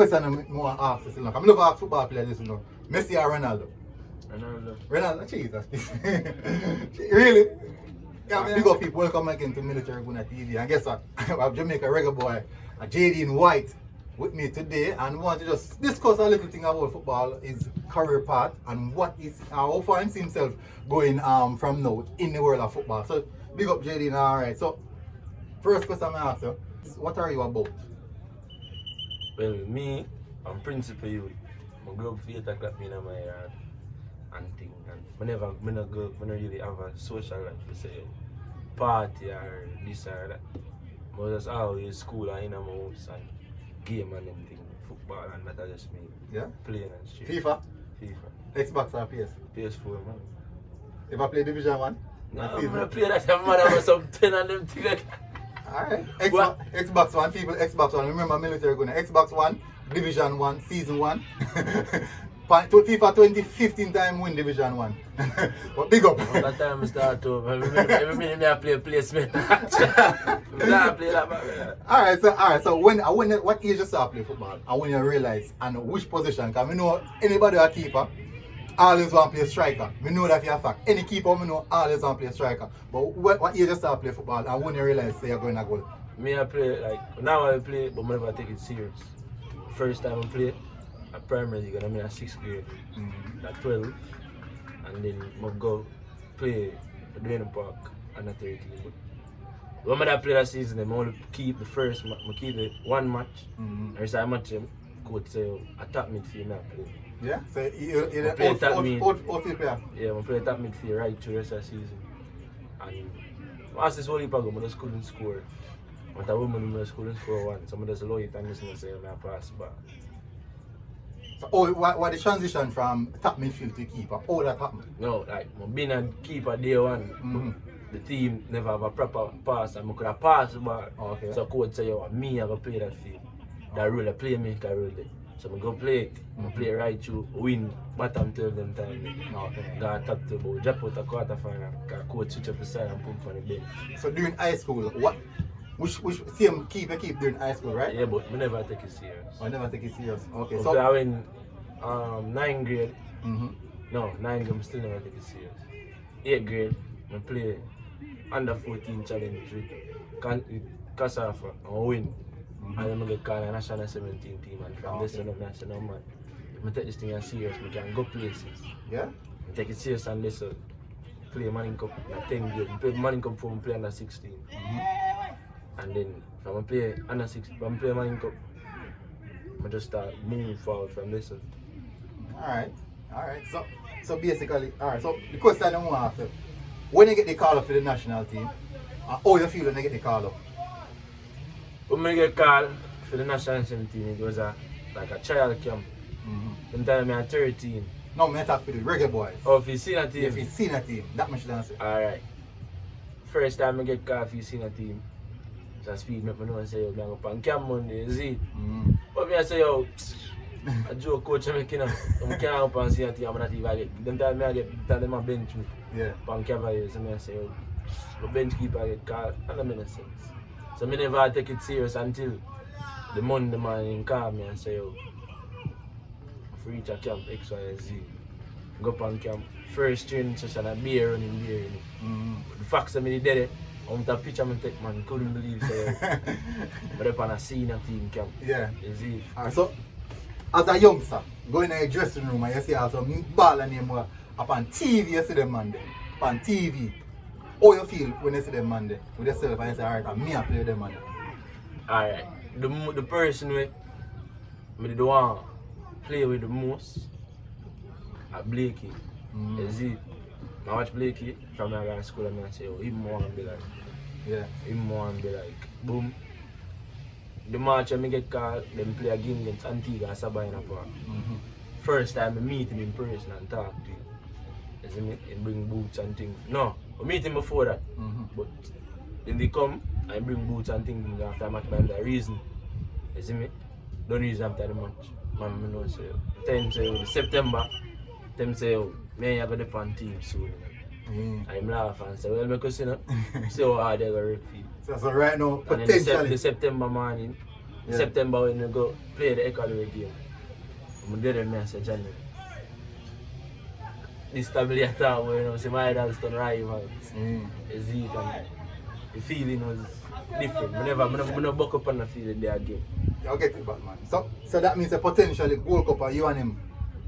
Question I'm more ask this, I'm looking at football players, this, Messi or Ronaldo? Ronaldo, Jesus. Really? Yeah, big up people, welcome again to Military Guna TV. And guess what? I have Jamaica Reggae Boy, Jeadine White, with me today, and we want to just discuss a little thing about football, his career path, and what is how far he sees himself going from now in the world of football. So big up Jeadine. Alright, so first question I ask you, what are you about? Well, me, I'm principal youth. I grew up 8 o'clock in my yard and things. And I never really have a social life to say party or this or that. I was just always school and in my house and game and them things, football, and that just me. Yeah? Playing and shit. FIFA? FIFA. Xbox or PS? PS4, man. Ever play Division 1? No, I'm gonna play that. I'm mad about some 10 and them things. Alright. Xbox 1, people, Xbox 1. Remember Military Guna. Xbox 1, Division 1, Season 1. FIFA 2015 time win Division 1. But big up. That time I start to every minute I play placement. I play that. Alright, so when what age you start play football? And when you realize and which position? Because we know anybody a keeper always want to play striker. We know that for a fact. Any keeper we know always want to play striker. But what age you start play football and when you realize you're going to goal? Me I play like now I play but I never take it serious. First time I play at primary league and I'm in a 6th grade, at 12, and then I go play for Dwayne Park and a 13. But when I play that season, I only keep the first, I keep it one match. Every time I match him, coach say, attack midfield now play. Yeah? So you play attack outfield player? Yeah, I play attack midfield right through the rest of the season. And once this whole heap ago, I just couldn't score. But a woman I just couldn't score one. So I just low it and just say, I pass back. So, what the transition from top midfield to keeper? How that happened? No, like, I've been a keeper day one. The team never have a proper pass and I could have passed the ball. Okay. So coach say, yo, me I go play that field. That role, a playmaker role there. So I go play it. I play right through, win bottom 12 them time. Okay. Got top to about drop out a quarter final. Coach switch up the side and put on the bench. So during high school, which same keeper keep during high school, right? Yeah, but I never take it serious. I never take it serious. Okay, So I went 9th grade. No, 9th grade, I still never take it serious. 8th grade, I play under 14 challenge with Kasafa and win. And then I get called a national 17 team and from this one of national man. I take this thing as serious, I can go places. Yeah? I take it serious and listen. Play Manning Cup at 10 grade. I play Manning Cup for play under 16. And then from I play under 16, from play Manning Cup, I just start moving forward from this one. Alright. So basically, alright, so the question I want to ask you, when you get the call up for the national team, how you feel when you get the call up? When I get called for the national team, it was like a trial camp. Them time I was 13. No, I talk for the Reggae Boyz. Oh, if you see that team? If you see that team, that much answer. Alright. First time I get called for you see that team, so I speak me up and say, yo, I'm going to go on camp Monday, is it? But me I say, yo, a joke coach I'm making up. I'm can't up and see that team, I'm not even get. Them time I get, them a bench me. Yeah. Pan Cavaliers, so I say, yo, the bench keeper get called, and that makes sense. So I never take it serious until the Monday morning call me and say, yo, if we reach a camp X, Y, and Z, go up on camp. First training session, I beer running. The facts of me did it. I'm the picture I take, man, couldn't believe so. But up on a senior team camp. Yeah. Is it? Alright, so as a youngster, going in your dressing room and you see also ball and name up on TV, you see them man there. On TV. How you feel when you see them man there? With yourself and you say, alright, me I play them man there. Alright. The person with me the one play with the most are Blakey. Is it? I watch Blakey from my guy school and I say, oh, him want to be like. Yeah. Him want to be like. Boom. The match when I get called, them play a game against Antigua and Sabina Park. First time I meet him in person and talk to him. You see me? He bring boots and things. No, I meet him before that. But then they come and bring boots and things after the match by the reason. You see me? Don't reason after the match. Man, I know say. Then say September, them say, oh, man, you're going to on team soon. I'm laughing and say, well, because you know, see how hard they're going to work for you. So right now, potentially. The September morning, Yeah. September when we go play the Ecuador game. I'm there and I say, Johnny, this stability attack where you know, my dad's done rivals. Is it and the feeling was different. I never buck up on the feeling there again. I'll get it back, man. So that means a potentially Worldcup are you and him.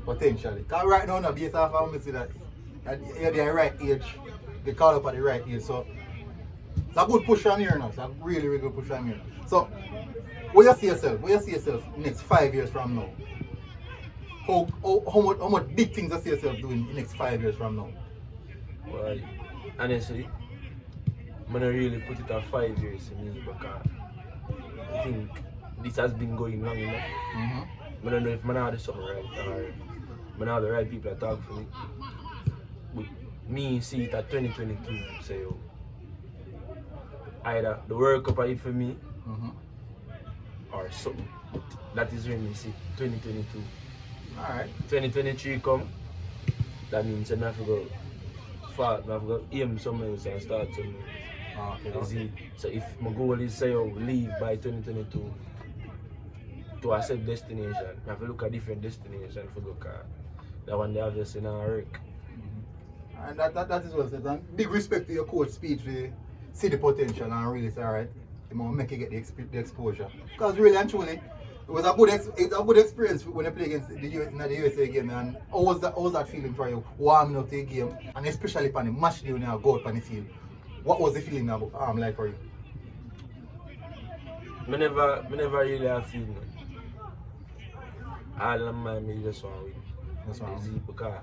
Potentially. Because right now, based off how I see that you're the right age, they call up at the right age. So it's a good push from here now. It's a really, really good push from here. So where you see yourself next 5 years from now? How much big things you see yourself doing in the next 5 years from now? Well, honestly, I'm not really put it at 5 years to me because I think this has been going long enough. I don't know if I'm not something right or I'm not the right people that talk for me. But me see it at 2022, say yo, either the World Cup are it for me or something. That is when me see 2022. Alright. 2023 come, that means I have to go far, I have to go aim somewhere else and start somewhere. Okay. So if my goal is say oh, leave by 2022 to a set destination, I have to look at different destinations for go car. That one they obviously not work. And that is what it says. And big respect to your coach speech to see the potential and really say alright, you know, make you get the exposure. Because really and truly, it was a good experience when you play against the USA game. And how was that feeling for you warming up to the game, and especially on the match day when you go out on the field? What was the feeling like for you? I never really have feeling. All of my me just want to win. That's right. Because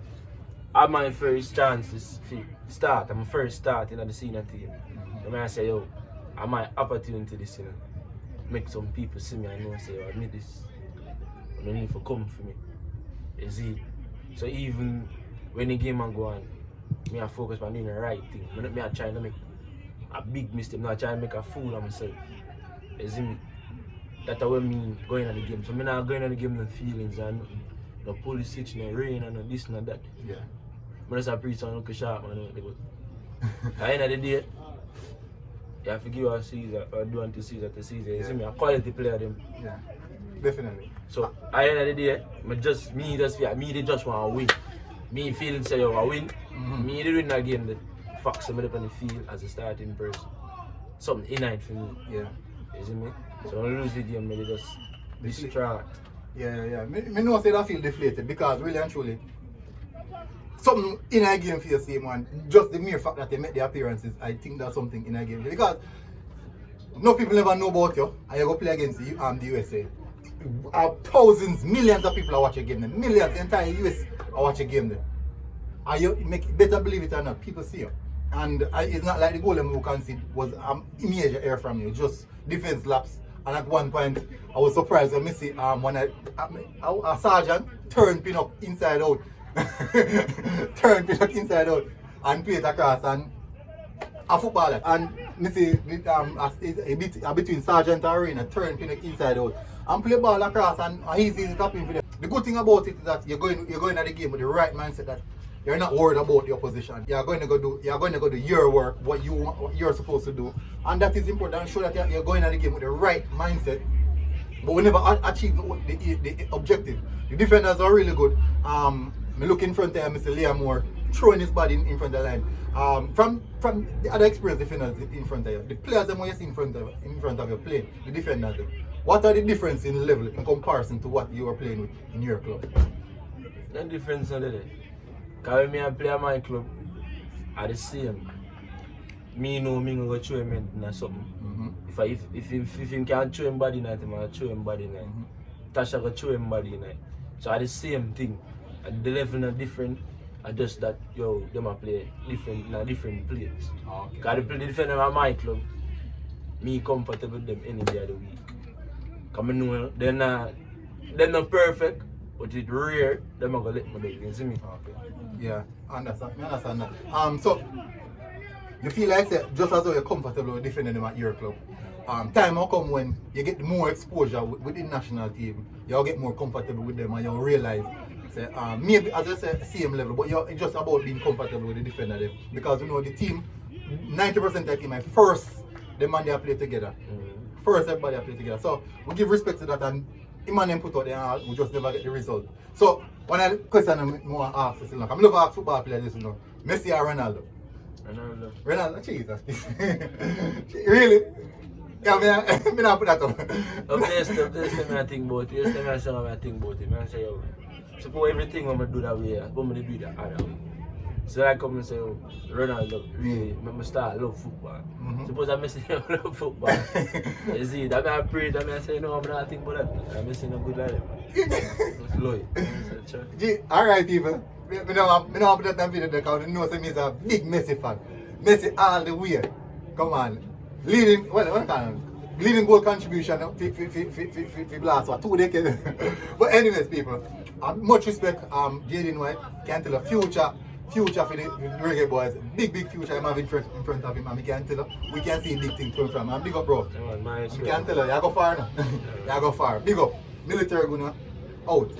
I'm my first chance to start. I'm first start in the senior team. I say yo, I'm my opportunity this year. Make some people see me and know say, I need this. I need to come for me. Is it? So even when the game go on, I focus on doing the right thing. I try to make a big mistake. I try to make a fool of myself. Is it? That's what I mean going on the game. So I'm not going on the game with feelings and no police switch, no rain and no this and that. Yeah. I just preach on Uncle Sharp man. At the end of the day, you have to give us Caesar or do unto Caesar to Caesar. You see me, a quality player them. Yeah, definitely. So at the end of the day, me just want to win. Me feeling say I win. Me did win that game. The facts I'm up on the field as a starting person. Something innate for me. Yeah. You see me? So when I lose the game, me just distract. Yeah. Me know say that feel deflated because really and truly, something in a game for you see man, just the mere fact that they make the appearances, I think that's something in a game. Because no people never know about you and you go play against the USA. Thousands, millions of people are watching a game there. Millions, the entire US are watching a game there. And you better believe it or not, people see you. And it's not like the goal who conceded was a major error from you, just defense laps. And at one point, I was surprised when I see when a sergeant turned pin up inside out. Turned pin up inside out and played across and a footballer. And I see between sergeant and arena, turned pin up inside out. And play ball across and easy tapping for them. The good thing about it is that you're going at the game with the right mindset that you're not worried about the opposition. You're going to go do your work, what you're supposed to do. And that is important. Show that you're going at the game with the right mindset. But we never achieve the objective. The defenders are really good. Me look in front of him, Mr. Liam Moore throwing his body in front of the line. From the other experienced defenders in front of you, the players that you see in front of you playing, the defenders, what are the difference in level in comparison to what you are playing with in your club? No difference on it. Because when I play at my club, are the same. Me know me gonna show him in something. If him can show him body night, I'll show him body night. Tasha gonna show him body night. So are the same thing. And the level are different. I just that them a play different players. Okay. Because the defender at my club, me comfortable with them any day of the week. Because I know they're not perfect, but it's rare, they're not gonna let me do it. You see me? Okay. Yeah, I understand that. So you feel like just as though you're comfortable with defending them at your club. Time will come when you get more exposure with the national team, you'll get more comfortable with them and you'll realize maybe as I said same level, but it's just about being comfortable with the defender them. Because you know the team, 90% of the team, first the man they play together. first everybody play together. So we give respect to that and him and them put out there and we just never get the result. So one of the questions I want to ask is, I'm never ask football players this, Messi or Ronaldo? Ronaldo, Jesus. Really? Yeah, I not put that up. Obviously, I think about it. I think about it. I say, yo, suppose everything I'm going to do that way, I'm going to do that other way. So I come and say, oh, Ronaldo, really, I start love football. Suppose I'm missing love football. You see, that I pray, I say, no, I'm not thinking about that. I'm missing a good life. It's loyal. Alright, people. I don't put that on video because I know that he's a big Messi fan. Messi all the way. Come on. Leading, leading goal contribution for blast for 2 decades. But anyways, people, much respect, Jeadine White can tell a future for the Reggae Boyz, big future I'm having in front of him, and we can tell her, we can see big things coming from him. And big up, bro. We can tell her, you go far now. You go far. Big up. Military gonna out.